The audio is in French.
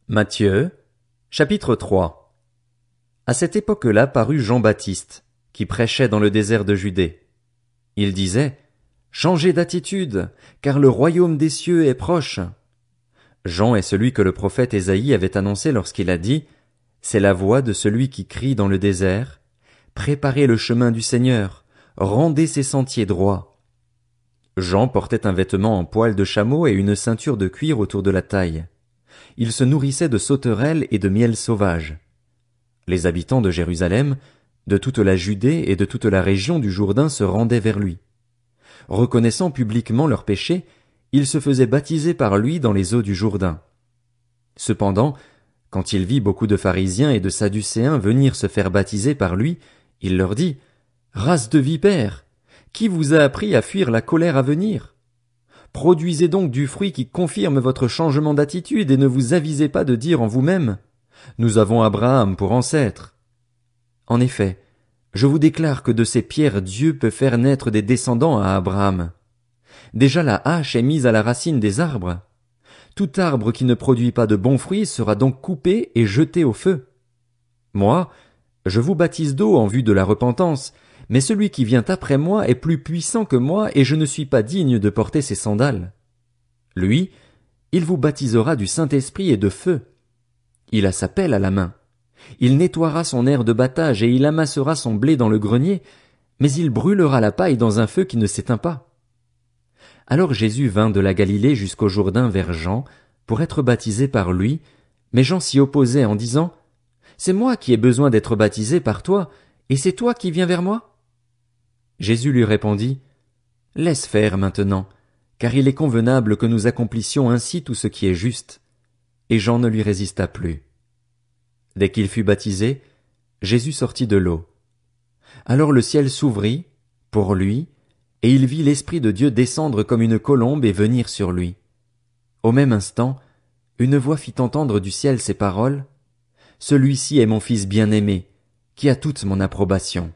Matthieu, chapitre 3. À cette époque-là parut Jean-Baptiste, qui prêchait dans le désert de Judée. Il disait, Changez d'attitude, car le royaume des cieux est proche. Jean est celui que le prophète Ésaïe avait annoncé lorsqu'il a dit, C'est la voix de celui qui crie dans le désert, Préparez le chemin du Seigneur, rendez ses sentiers droits. Jean portait un vêtement en poil de chameau et une ceinture de cuir autour de la taille. Il se nourrissait de sauterelles et de miel sauvage. Les habitants de Jérusalem, de toute la Judée et de toute la région du Jourdain se rendaient vers lui. Reconnaissant publiquement leurs péchés, ils se faisaient baptiser par lui dans les eaux du Jourdain. Cependant, quand il vit beaucoup de pharisiens et de sadducéens venir se faire baptiser par lui, il leur dit, Race de vipères, qui vous a appris à fuir la colère à venir? Produisez donc du fruit qui confirme votre changement d'attitude et ne vous avisez pas de dire en vous-même, Nous avons Abraham pour ancêtre. En effet, je vous déclare que de ces pierres Dieu peut faire naître des descendants à Abraham. Déjà la hache est mise à la racine des arbres. Tout arbre qui ne produit pas de bons fruits sera donc coupé et jeté au feu. Moi, je vous baptise d'eau en vue de la repentance, mais celui qui vient après moi est plus puissant que moi et je ne suis pas digne de porter ses sandales. Lui, il vous baptisera du Saint-Esprit et de feu. Il a sa pelle à la main. Il nettoiera son aire de battage et il amassera son blé dans le grenier, mais il brûlera la paille dans un feu qui ne s'éteint pas. Alors Jésus vint de la Galilée jusqu'au Jourdain vers Jean, pour être baptisé par lui, mais Jean s'y opposait en disant, C'est moi qui ai besoin d'être baptisé par toi, et c'est toi qui viens vers moi? Jésus lui répondit, Laisse faire maintenant, car il est convenable que nous accomplissions ainsi tout ce qui est juste. Et Jean ne lui résista plus. Dès qu'il fut baptisé, Jésus sortit de l'eau. Alors le ciel s'ouvrit, pour lui, et il vit l'Esprit de Dieu descendre comme une colombe et venir sur lui. Au même instant, une voix fit entendre du ciel ces paroles, Celui-ci est mon Fils bien-aimé, qui a toute mon approbation.